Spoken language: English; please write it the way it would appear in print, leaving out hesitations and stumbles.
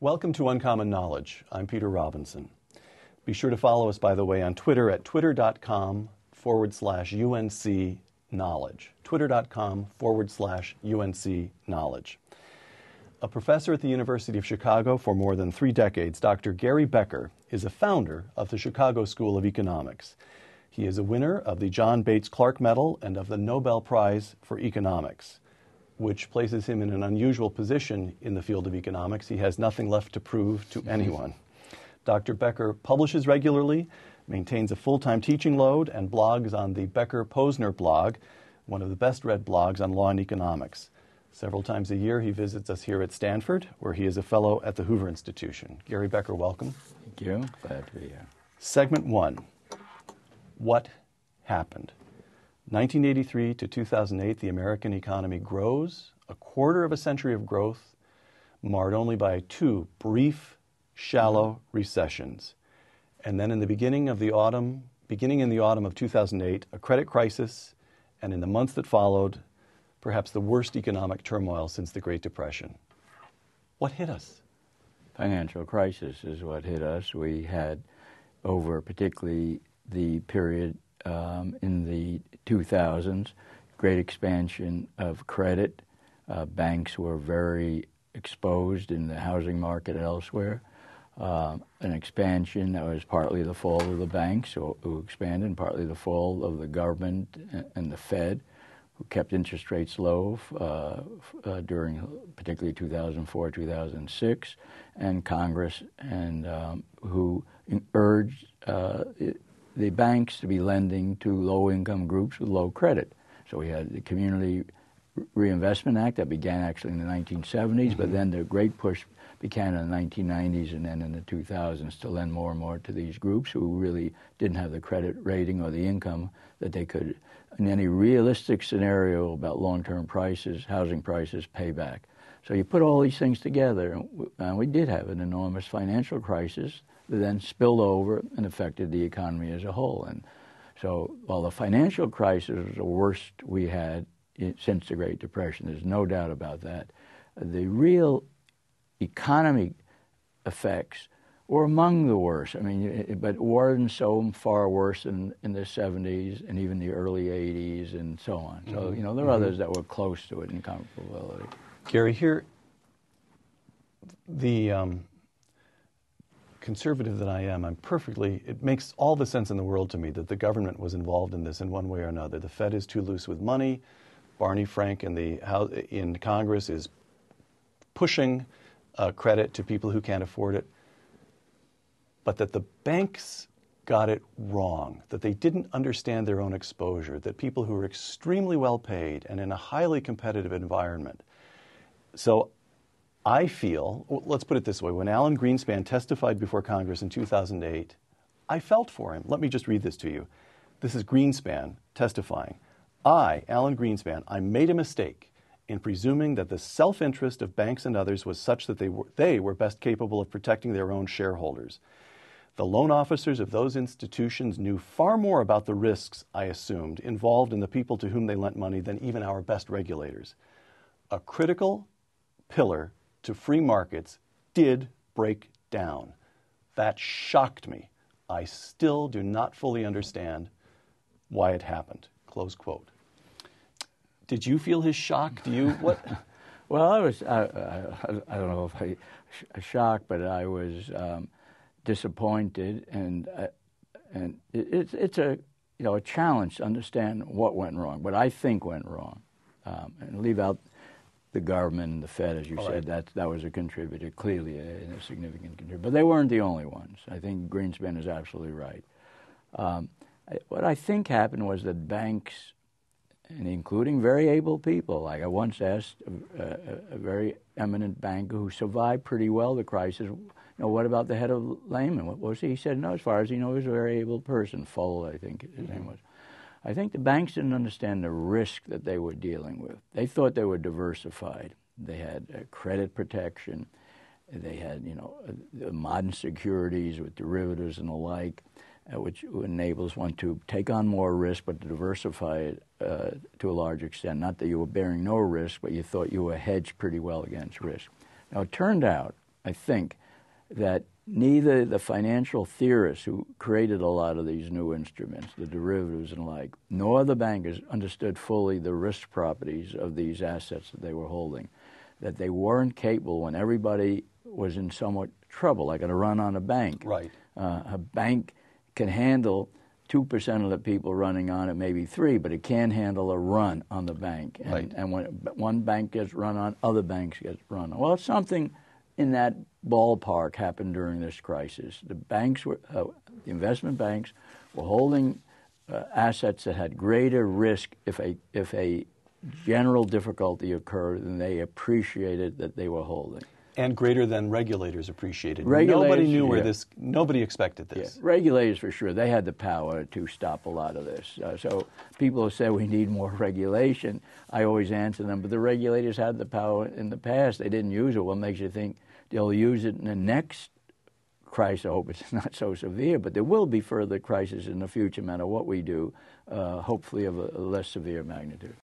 Welcome to Uncommon Knowledge. I'm Peter Robinson. Be sure to follow us, by the way, on Twitter at twitter.com/UNC knowledge. Twitter.com/UNC knowledge. A professor at the University of Chicago for more than 3 decades, Dr. Gary Becker is a founder of the Chicago School of Economics. He is a winner of the John Bates Clark Medal and of the Nobel Prize for Economics, which places him in an unusual position in the field of economics. He has nothing left to prove to anyone. Dr. Becker publishes regularly, maintains a full-time teaching load, and blogs on the Becker-Posner blog, one of the best-read blogs on law and economics. Several times a year, he visits us here at Stanford, where he is a fellow at the Hoover Institution. Gary Becker, welcome. Thank you. Glad to be here. Segment 1, what happened? 1983 to 2008, the American economy grows, a quarter of a century of growth, marred only by 2 brief, shallow recessions. And then in the beginning in the autumn of 2008, a credit crisis, and in the months that followed, perhaps the worst economic turmoil since the Great Depression. What hit us? Financial crisis is what hit us. We had, over particularly the period in the 2000s, great expansion of credit. Banks were very exposed in the housing market and elsewhere. An expansion that was partly the fall of the banks who expanded, and partly the fall of the government and the Fed, who kept interest rates low during particularly 2004, 2006, and Congress, and who urged the banks to be lending to low-income groups with low credit. So we had the Community Reinvestment Act that began actually in the 1970s, but then the great push began in the 1990s and then in the 2000s to lend more and more to these groups who really didn't have the credit rating or the income that they could, in any realistic scenario about long-term prices, housing prices, pay back. So you put all these things together, and we did have an enormous financial crisis that then spilled over and affected the economy as a whole. And so while the financial crisis was the worst we had since the Great Depression, there's no doubt about that, the real economic effects were among the worst. I mean, but weren't so far worse than in the 70s and even the early 80s and so on. So, you know, there are others that were close to it in comparability. Gary, here, the conservative that I am, it makes all the sense in the world to me that the government was involved in this in one way or another. The Fed is too loose with money. Barney Frank in Congress is pushing credit to people who can't afford it. But that the banks got it wrong, that they didn't understand their own exposure, that people who are extremely well paid and in a highly competitive environment. So I feel, let's put it this way, when Alan Greenspan testified before Congress in 2008, I felt for him. Let me just read this to you. This is Greenspan testifying. I, Alan Greenspan, I made a mistake in presuming that the self-interest of banks and others was such that they were best capable of protecting their own shareholders. The loan officers of those institutions knew far more about the risks, I assumed, involved in the people to whom they lent money than even our best regulators. A critical pillar to free markets did break down. That shocked me. I still do not fully understand why it happened. Close quote. Did you feel his shock? Do you? What? Well, I don't know if shocked, but I was disappointed, and it's a challenge to understand what went wrong, what I think went wrong, and leave out the government and the Fed, as you said. Right. That was a contributor, clearly a significant contributor, but they weren't the only ones. I think Greenspan is absolutely right. What I think happened was that banks, and including very able people, like I once asked a very eminent banker who survived pretty well the crisis, what about the head of Lehman? What was he? He said, no, as far as he knows, he was a very able person. Foll, I think his name was. I think the banks didn't understand the risk that they were dealing with. They thought they were diversified. They had credit protection. They had, modern securities with derivatives and the like, which enables one to take on more risk, but to diversify it to a large extent. Not that you were bearing no risk, but you thought you were hedged pretty well against risk. Now, it turned out I think, that neither the financial theorists who created a lot of these new instruments, the derivatives and the like, nor the bankers understood fully the risk properties of these assets that they were holding, that they weren't capable when everybody was in somewhat trouble, like a run on a bank. Right. A bank can handle 2% of the people running on it, maybe 3%, but it can't handle a run on the bank. And, Right. and when one bank gets run on, other banks get run on. Well, something in that ballpark happened during this crisis. The banks were, the investment banks were holding assets that had greater risk if a general difficulty occurred than they appreciated that they were holding. And greater than regulators appreciated. Regulators, Nobody knew where yeah. nobody expected this. Yeah. Regulators, for sure, they had the power to stop a lot of this. So people who say we need more regulation, I always answer them, but the regulators had the power in the past. They didn't use it. What makes you think they'll use it in the next crisis? I hope it's not so severe, but there will be further crises in the future, no matter what we do, hopefully of a less severe magnitude.